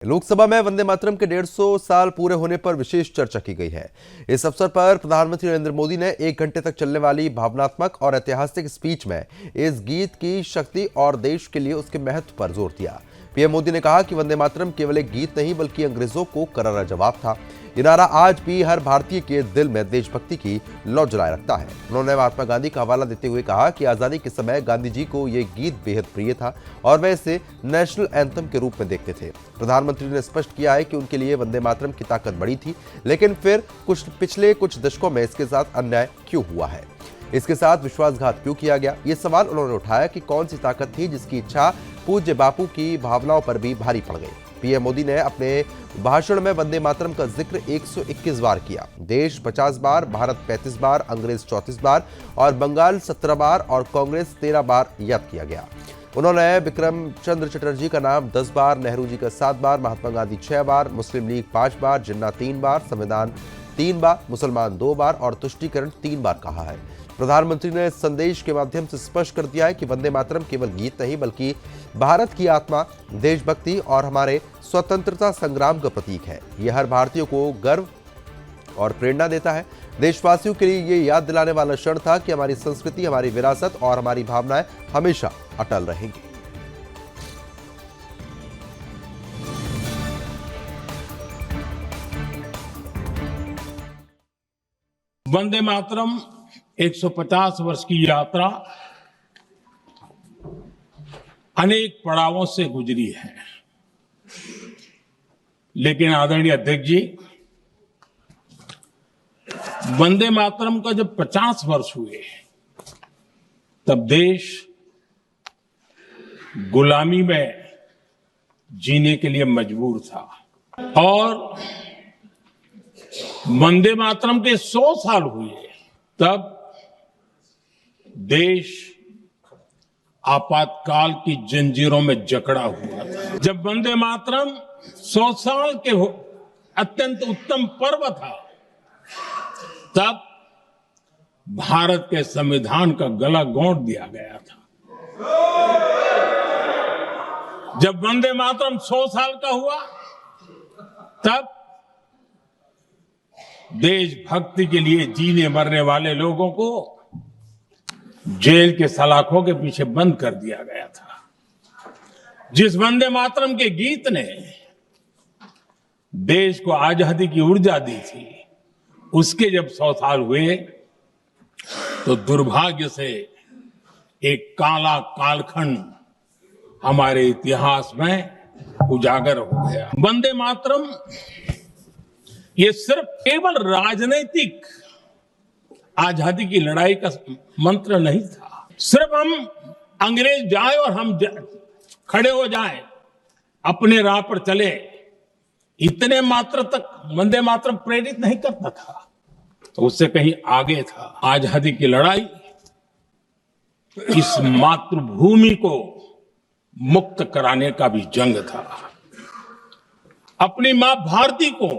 लोकसभा में वंदे मातरम के 150 साल पूरे होने पर विशेष चर्चा की गई है। इस अवसर पर प्रधानमंत्री नरेंद्र मोदी ने 1 घंटे तक चलने वाली भावनात्मक और ऐतिहासिक स्पीच में इस गीत की शक्ति और देश के लिए उसके महत्व पर जोर दिया। पीएम मोदी ने कहा कि वंदे मातरम केवल एक गीत नहीं बल्कि अंग्रेजों को करारा जवाब था। ये नारा आज भी हर भारतीय के दिल में देशभक्ति की लौ जलाए रखता है। उन्होंने महात्मा गांधी का हवाला देते हुए कहा कि आजादी के समय गांधी जी को ये गीत बेहद प्रिय था और वे इसे नेशनल एंथम के रूप में देखते थे। प्रधानमंत्री ने स्पष्ट किया है कि उनके लिए वंदे मातरम की ताकत बड़ी थी, लेकिन फिर पिछले कुछ दशकों में इसके साथ अन्याय क्यों हुआ है, इसके साथ विश्वासघात क्यों किया गया। ये सवाल उन्होंने उठाया कि कौन सी ताकत थी जिसकी इच्छा पूज्य बापू की भावनाओं पर भी भारी पड़ गई। पीएम मोदी ने अपने भाषण में वंदे मातरम का जिक्र 121 बार किया। देश 50 बार, भारत 35 बार, अंग्रेज 34 बार और बंगाल 17 बार और कांग्रेस 13 बार याद किया गया। उन्होंने विक्रम चंद्र चटर्जी का नाम 10 बार, नेहरू जी का 7 बार, महात्मा गांधी 6 बार, मुस्लिम लीग 5 बार, जिन्ना 3 बार, संविधान 3 बार, मुसलमान 2 बार और तुष्टीकरण 3 बार कहा है। प्रधानमंत्री ने संदेश के माध्यम से स्पष्ट कर दिया है कि वंदे मातरम केवल गीत नहीं बल्कि भारत की आत्मा, देशभक्ति और हमारे स्वतंत्रता संग्राम का प्रतीक है। यह हर भारतीय को गर्व और प्रेरणा देता है। देशवासियों के लिए यह याद दिलाने वाला क्षण था कि हमारी संस्कृति, हमारी विरासत और हमारी भावनाएं हमेशा अटल रहेंगी। वंदे मातरम 150 वर्ष की यात्रा अनेक पड़ावों से गुजरी है, लेकिन आदरणीय अध्यक्ष जी, वंदे मातरम का जब 50 वर्ष हुए तब देश गुलामी में जीने के लिए मजबूर था और वंदे मातरम के 100 साल हुए तब देश आपातकाल की जंजीरों में जकड़ा हुआ था। जब वंदे मातरम 100 साल के अत्यंत उत्तम पर्व था, तब भारत के संविधान का गला घोंट दिया गया था। जब वंदे मातरम 100 साल का हुआ, तब देशभक्ति के लिए जीने मरने वाले लोगों को जेल के सलाखों के पीछे बंद कर दिया गया था। जिस वंदे मातरम के गीत ने देश को आजादी की ऊर्जा दी थी, उसके जब 100 साल हुए तो दुर्भाग्य से एक काला कालखंड हमारे इतिहास में उजागर हो गया। वंदे मातरम ये सिर्फ केवल राजनीतिक आजादी की लड़ाई का मंत्र नहीं था। सिर्फ हम अंग्रेज जाए और हम खड़े हो जाएं, अपने राह पर चले, इतने मात्र तक वंदे मातरम प्रेरित नहीं करता था, तो उससे कहीं आगे था। आजादी की लड़ाई इस मातृभूमि को मुक्त कराने का भी जंग था। अपनी मां भारती को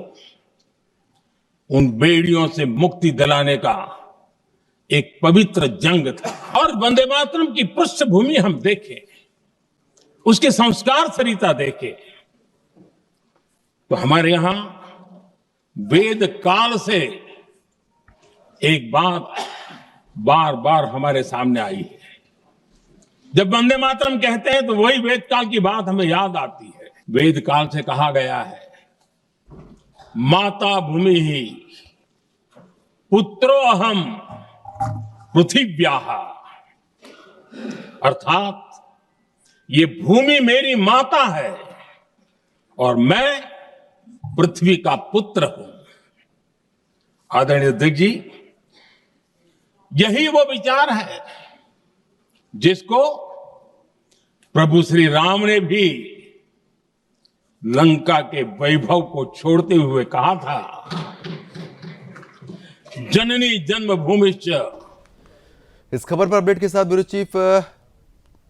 उन बेड़ियों से मुक्ति दिलाने का एक पवित्र जंग था। और वंदे मातरम की पृष्ठभूमि हम देखें, उसके संस्कार सरिता देखें, तो हमारे यहां वेद काल से एक बात बार बार हमारे सामने आई है। जब वंदे मातरम कहते हैं तो वही वेद काल की बात हमें याद आती है। वेद काल से कहा गया है, माता भूमि ही पुत्रो अहम पृथिव्याः, अर्थात ये भूमि मेरी माता है और मैं पृथ्वी का पुत्र हूं। आदरणीय अध्यक्ष जी, यही वो विचार है जिसको प्रभु श्री राम ने भी लंका के वैभव को छोड़ते हुए कहा था, जननी जन्मभूमिश्च। इस खबर पर अपडेट के साथ ब्यूरो चीफ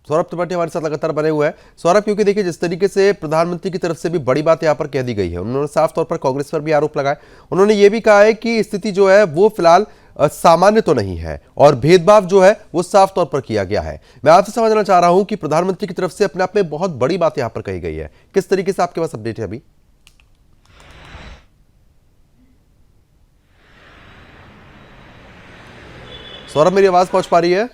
सौरभ त्रिपाठी हमारे साथ लगातार बने हुए हैं। सौरभ, क्योंकि देखिए जिस तरीके से प्रधानमंत्री की तरफ से भी बड़ी बात यहां पर कह दी गई है, उन्होंने साफ तौर पर कांग्रेस पर भी आरोप लगाए। उन्होंने ये भी कहा है कि स्थिति जो है वो फिलहाल सामान्य तो नहीं है और भेदभाव जो है वो साफ तौर पर किया गया है। मैं आपसे समझना चाह रहा हूं कि प्रधानमंत्री की तरफ से अपने आप में बहुत बड़ी बात यहां पर कही गई है, किस तरीके से आपके पास अपडेट है अभी? सौरभ, मेरी आवाज पहुंच पा रही है?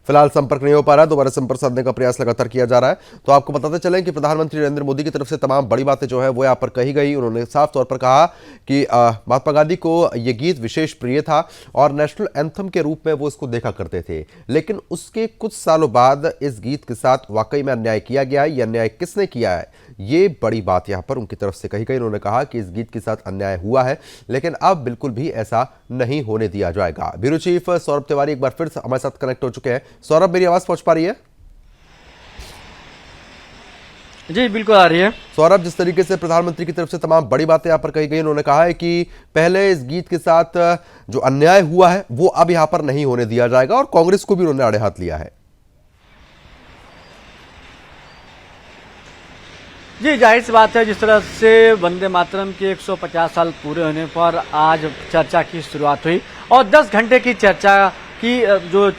फिलहाल संपर्क नहीं हो पा रहा है, दोबारा संपर्क साधने का प्रयास लगातार किया जा रहा है। तो आपको बताते चलें कि प्रधानमंत्री नरेंद्र मोदी की तरफ से तमाम बड़ी बातें जो है वो यहाँ पर कही गई। उन्होंने साफ तौर पर कहा कि महात्मा गांधी को ये गीत विशेष प्रिय था और नेशनल एंथम के रूप में वो इसको देखा करते थे, लेकिन उसके कुछ सालों बाद इस गीत के साथ वाकई में अन्याय किया गया है। ये अन्याय किसने किया है, ये बड़ी बात यहाँ पर उनकी तरफ से कही गई। उन्होंने कहा कि इस गीत के साथ अन्याय हुआ है, लेकिन अब बिल्कुल भी ऐसा नहीं होने दिया जाएगा। ब्यूरो चीफ सौरभ तिवारी एक बार फिर से हमारे साथ कनेक्ट हो चुके हैं। सौरभ, मेरी आवाज पहुंच पा रही है? जी बिल्कुल आ रही है। सौरभ, जिस तरीके से प्रधानमंत्री की तरफ से तमाम बड़ी बातें यहां पर कही गई, उन्होंने कहा है कि पहले इस गीत के साथ जो अन्याय हुआ है वो अब यहां पर नहीं होने दिया जाएगा और कांग्रेस को भी उन्होंने आड़े हाथ लिया है। जी जाहिर सी बात है, जिस तरह से वंदे मातरम के 150 साल पूरे होने पर आज चर्चा की शुरुआत हुई और 10 घंटे की चर्चा की जो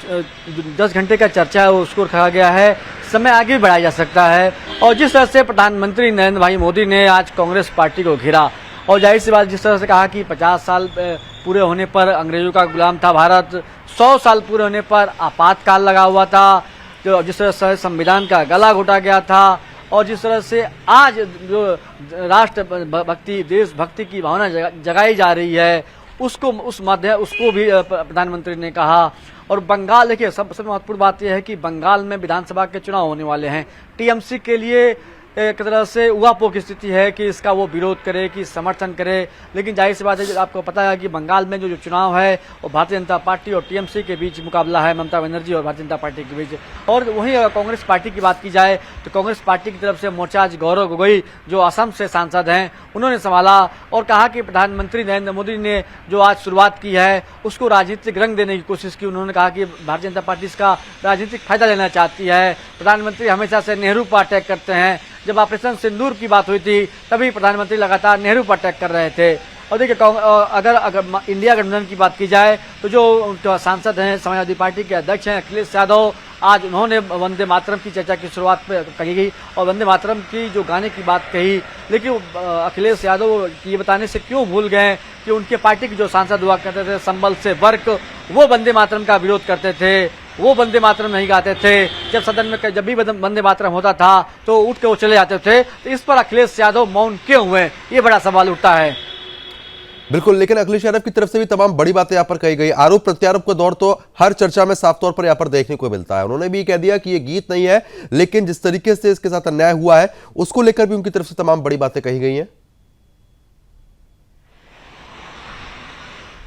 10 घंटे का चर्चा है उसको रखा गया है, समय आगे भी बढ़ाया जा सकता है। और जिस तरह से प्रधानमंत्री नरेंद्र भाई मोदी ने आज कांग्रेस पार्टी को घेरा और जाहिर सी बात जिस तरह से कहा कि 50 साल पूरे होने पर अंग्रेजों का गुलाम था भारत, 100 साल पूरे होने पर आपातकाल लगा हुआ था, जो जिस तरह से संविधान का गला घोटा गया था और जिस तरह से आज जो राष्ट्र भक्ति देशभक्ति की भावना जगाई जा रही है उसको भी प्रधानमंत्री ने कहा। और बंगाल, देखिए सबसे महत्वपूर्ण बात यह है कि बंगाल में विधानसभा के चुनाव होने वाले हैं। टीएमसी के लिए एक तरह से उहापोह की स्थिति है कि इसका वो विरोध करे कि समर्थन करे, लेकिन जाहिर सी बात है आपको पता है कि बंगाल में जो चुनाव है वो भारतीय जनता पार्टी और टीएमसी के बीच मुकाबला है, ममता बनर्जी और भारतीय जनता पार्टी के बीच। और वहीं अगर कांग्रेस पार्टी की बात की जाए तो कांग्रेस पार्टी की तरफ से मोर्चाज गौरव गोगोई जो असम से सांसद हैं उन्होंने संभाला और कहा कि प्रधानमंत्री नरेंद्र मोदी ने जो आज शुरुआत की है उसको राजनीतिक रंग देने की कोशिश की। उन्होंने कहा कि भारतीय जनता पार्टी इसका राजनीतिक फायदा लेना चाहती है। प्रधानमंत्री हमेशा से नेहरू पर अटैक करते हैं, जब ऑपरेशन सिंदूर की बात हुई थी तभी प्रधानमंत्री लगातार नेहरू पर अटैक कर रहे थे। और देखिए अगर इंडिया गठबंधन की बात की जाए तो जो सांसद हैं समाजवादी पार्टी के अध्यक्ष हैं अखिलेश यादव, आज उन्होंने वंदे मातरम की चर्चा की शुरुआत पे कही गई और वंदे मातरम की जो गाने की बात कही, लेकिन अखिलेश यादव ये बताने से क्यों भूल गए कि उनके पार्टी के जो सांसद हुआ करते थे संबल से वर्क, वो वंदे मातरम का विरोध करते थे, वो वंदे मातरम नहीं गाते थे। जब सदन में जब भी वंदे मातरम होता था तो उठ के वो चले जाते थे। तो इस पर अखिलेश यादव मौन क्यों हुए, ये बड़ा सवाल उठता है। बिल्कुल, लेकिन अखिलेश यादव की तरफ से भी तमाम बड़ी बातें यहां पर कही गई। आरोप प्रत्यारोप का दौर तो हर चर्चा में साफ तौर पर यहां पर देखने को मिलता है। उन्होंने भी कह दिया कि ये गीत नहीं है, लेकिन जिस तरीके से इसके साथ अन्याय हुआ है उसको लेकर भी उनकी तरफ से तमाम बड़ी बातें कही गई हैं।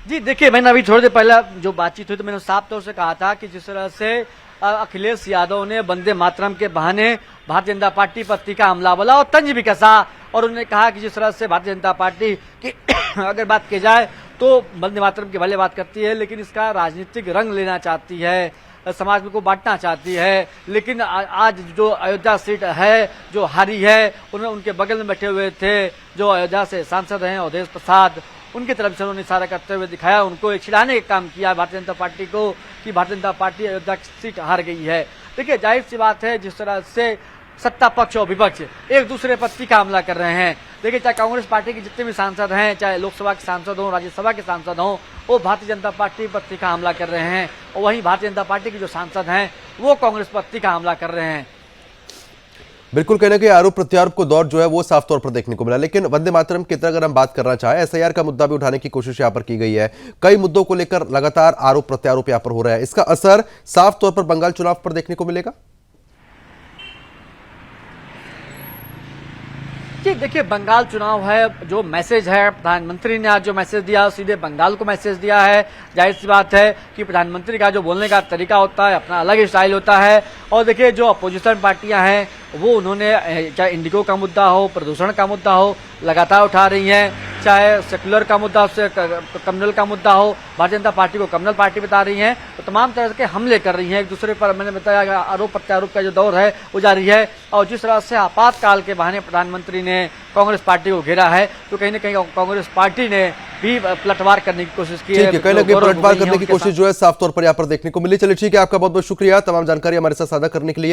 जी देखिए, मैंने अभी थोड़ी देर पहले जो बातचीत हुई तो मैंने साफ तौर से कहा था कि जिस तरह से अखिलेश यादव ने वंदे मातरम के बहाने भारतीय जनता पार्टी पर तीखा हमला बोला और तंज भी कसा और उन्होंने कहा कि जिस तरह से भारतीय जनता पार्टी की अगर बात की जाए तो वंदे मातरम की भले बात करती है, लेकिन इसका राजनीतिक रंग लेना चाहती है, समाज को बांटना चाहती है। लेकिन आज जो अयोध्या सीट है जो हारी है, उनके बगल में बैठे हुए थे जो अयोध्या से सांसद हैं अवधेश प्रसाद, उनकी तरफ से उन्होंने इशारा करते हुए दिखाया, उनको एक छिड़ाने का काम किया भारतीय जनता पार्टी को कि भारतीय जनता पार्टी अयोध्या की सीट हार गई है। देखिए जाहिर सी बात है, जिस तरह से सत्ता पक्ष और विपक्ष एक दूसरे पर तीखा हमला कर रहे हैं। देखिए चाहे कांग्रेस पार्टी के जितने भी सांसद हैं, चाहे लोकसभा के सांसद हों, राज्यसभा के सांसद हों, वो भारतीय जनता पार्टी पर तीखा हमला कर रहे हैं और वहीं भारतीय जनता पार्टी के जो सांसद हैं वो कांग्रेस पर तीखा हमला कर रहे हैं। बिल्कुल, कहने के आरोप प्रत्यारोप को दौर जो है वो साफ तौर पर देखने को मिला। लेकिन वंदे मातरम की तरह अगर हम बात करना चाहें, एसआईआर का मुद्दा भी उठाने की कोशिश यहां पर की गई है। कई मुद्दों को लेकर लगातार आरोप प्रत्यारोप यहां पर हो रहा है, इसका असर साफ तौर पर बंगाल चुनाव पर देखने को मिलेगा। जी देखिए, बंगाल चुनाव है, जो मैसेज है प्रधानमंत्री ने आज जो मैसेज दिया सीधे बंगाल को मैसेज दिया है। जाहिर सी बात है कि प्रधानमंत्री का जो बोलने का तरीका होता है अपना अलग स्टाइल होता है। और देखिए जो अपोजिशन पार्टियां हैं वो उन्होंने चाहे इंडिगो का मुद्दा हो, प्रदूषण का मुद्दा हो, लगातार उठा रही हैं। चाहे सेकुलर का मुद्दा हो, कम्युनल का मुद्दा हो, भारतीय जनता पार्टी को कम्युनल पार्टी बता रही हैं, तो तमाम तरह के हमले कर रही हैं एक दूसरे पर। मैंने बताया आरोप प्रत्यारोप का जो दौर है वो जारी है। और जिस तरह से आपातकाल के बहाने प्रधानमंत्री ने कांग्रेस पार्टी को घेरा है, तो कहीं ना कहीं कांग्रेस पार्टी ने भी पलटवार करने की कोशिश की है। ठीक है, कहीं ना कहीं पलटवार करने की कोशिश जो है साफ तौर पर यहाँ पर देखने को मिली। चलिए ठीक है, आपका बहुत बहुत शुक्रिया तमाम जानकारी हमारे साथ साझा करने के लिए।